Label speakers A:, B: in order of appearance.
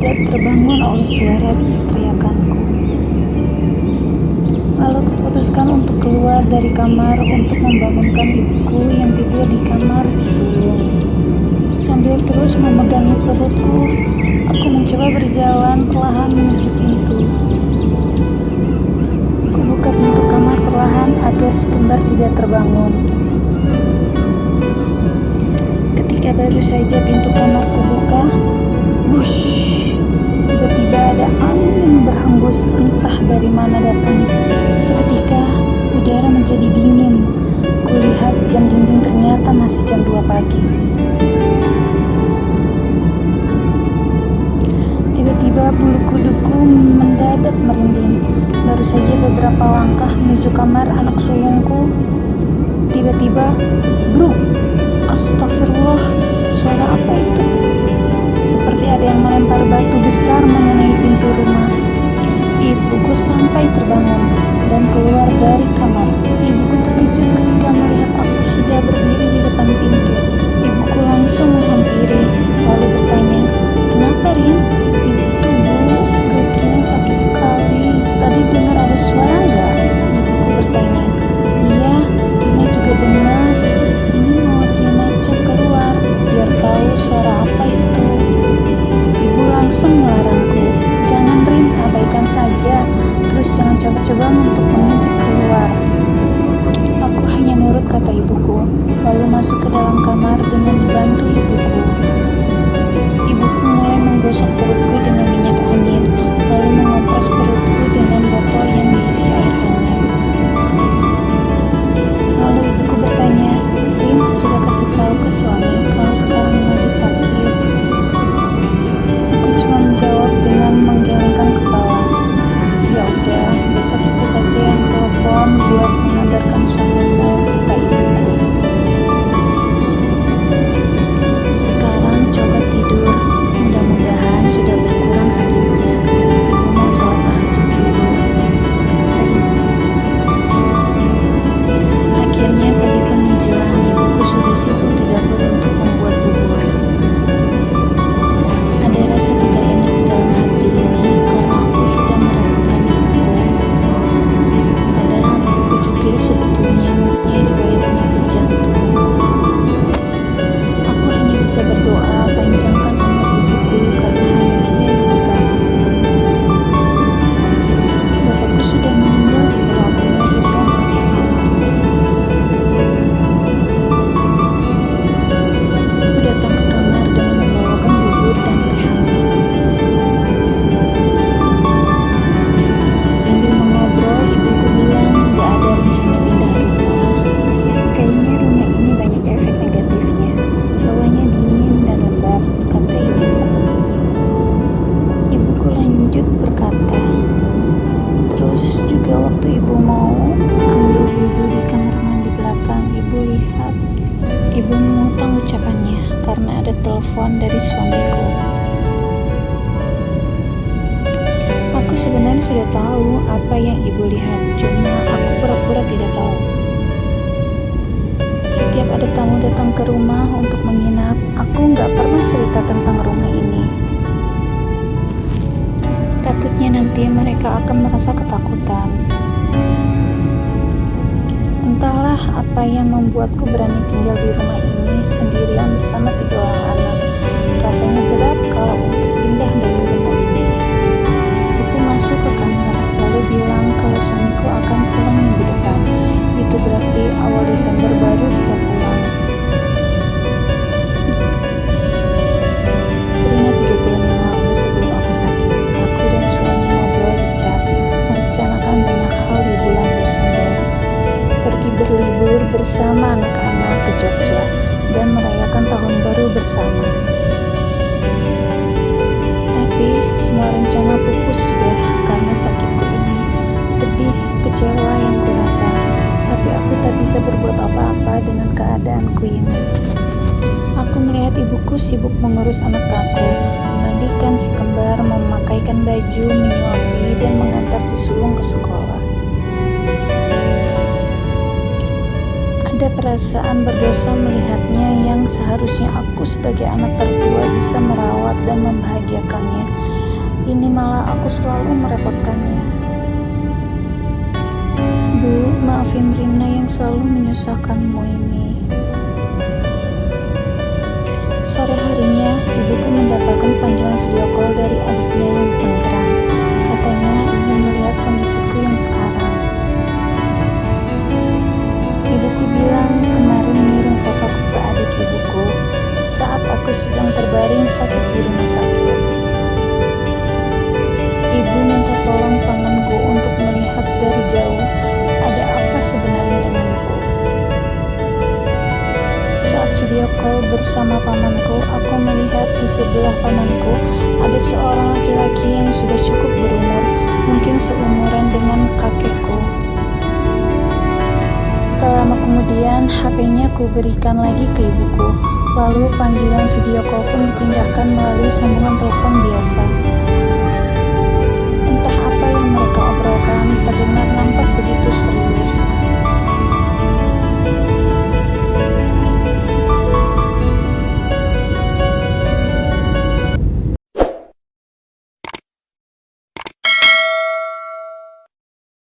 A: tidak terbangun oleh suara teriakanku. Lalu kuputuskan untuk keluar dari kamar untuk membangunkan ibuku yang tidur di kamar sesulung. Sambil terus memegangi perutku, aku mencoba berjalan perlahan menuju pintu. Kubuka pintu kamar perlahan agar si kembar tidak terbangun. Ketika baru saja pintu kamar kubuka, wush, tiba-tiba ada angin berhembus entah dari mana datang. Seketika udara menjadi dingin. Kulihat jam dinding ternyata masih jam 2 pagi. Tiba-tiba bulu kuduku mendadak merinding. Baru saja beberapa langkah menuju kamar anak sulungku, tiba-tiba bruk. Astagfirullah, suara apa itu? Seperti ada yang melempar batu besar mengenai pintu rumah. Ibuku sampai terbangun dan keluar dari kamar. Ibuku terkejut ketika melihat aku sudah berdiri di depan pintu. Ibuku langsung menghampiri lalu bertanya, "Kenapa, Rin?" "Itu, Bu, perut Rina sakit sekali. Tadi dengar ada suara nggak?" Ibuku bertanya. "Iya, Rina juga dengar. Ini mau Rina cek keluar biar tahu suara apa itu." Ibu langsung melarangku. "Jangan, Rin, abaikan saja. Terus jangan coba-coba untuk mengintip keluar." Aku hanya nurut kata ibuku, lalu masuk ke dalam kamar dengan dibantu ibuku. Ibuku mulai menggosok perutku dengan minyak angin, lalu mengompres perutku dengan botol yang diisi air hangat. Lalu ibuku bertanya, "Rin, sudah kasih tahu ke suami kalau sekarang lagi sakit?" Aku cuma menjawab dengan menggelengkan kepala. "Ya udah, besok ibu saja yang telepon buat mengabarkan suamimu," kata ibuku. "Sekarang coba tidur, mudah-mudahan sudah berkurang sakitnya. Ibu mau sholat tahajud dulu," kata ibuku. Akhirnya pagi pun menjelang, ibuku sudah sibuk di dapur untuk membuat bubur. Ada rasa tidak enak di dalam hati ini karena aku sudah merepotkan ibuku. Padahal ibuku juga sebetulnya mempunyai riwayat penyakit jantung. Aku hanya bisa berdoa panjangkan umur ibuku karena hanya dia yang sekarang. Bapakku sudah meninggal setelah aku melahirkan anak pertamaku. Aku datang ke kamar dengan membawakan bubur dan teh hangat. Sambil mengobrol, ibuku bilang gak ada rencana pindah rumah. Kayaknya rumah ini banyak efek negatifnya. Hawanya dingin dan lembab, kata ibuku. Ibuku lanjut berkata, terus juga waktu ibu mau ambil wudhu di kamar mandi belakang, ibu lihat ibu memotong ucapannya karena ada telepon dari suamiku. Aku sebenarnya sudah tahu apa yang ibu lihat, cuma aku pura-pura tidak tahu. Setiap ada tamu datang ke rumah untuk menginap, aku nggak pernah cerita tentang rumah ini. Takutnya nanti mereka akan merasa ketakutan. Entahlah apa yang membuatku berani tinggal di rumah ini sendirian bersama 3 orang anak. Rasanya berat kalau untuk pindah dari rumah ini. Aku masuk ke kamar lalu bilang kalau suamiku akan pulang minggu depan. Itu berarti awal Desember baru bisa pulang. Teringat 3 bulan yang lalu sebelum aku sakit, aku dan suami ngobrol di chat, merencanakan banyak hal di bulan Desember. Pergi berlibur bersama anak-anak ke Jogja dan merayakan tahun baru bersama. Tapi semua rencana pupus sudah karena sakitku ini. Sedih, kecewa yang kurasa, tapi aku tak bisa berbuat apa-apa dengan keadaanku ini. Aku melihat ibuku sibuk mengurus anak aku, memandikan si kembar, memakaikan baju, menyuapi, dan mengantar si sulung ke sekolah. Ada perasaan berdosa melihatnya yang seharusnya aku sebagai anak tertua bisa merawat dan membahagiakannya. Ini malah aku selalu merepotkannya. Bu, maafin Rina yang selalu menyusahkanmu ini. Sore harinya, ibuku mendapatkan panggilan video call dari adiknya yang di Tangerang. Katanya ingin melihat kondisiku yang sekarang. Ibuku bilang kemarin ngirim fotoku ke adik ibuku saat aku sedang terbaring sakit di rumah sakit. Ibu minta tolong pamanku untuk melihat dari jauh ada apa sebenarnya denganku. Saat video call bersama pamanku, aku melihat di sebelah pamanku ada seorang laki-laki yang sudah cukup berumur, mungkin seumuran dengan kakekku. Tak lama kemudian, HP-nya ku berikan lagi ke ibuku. Lalu panggilan video call pun dipindahkan melalui sambungan telepon biasa. Entah apa yang mereka obrolkan, terdengar nampak begitu serius.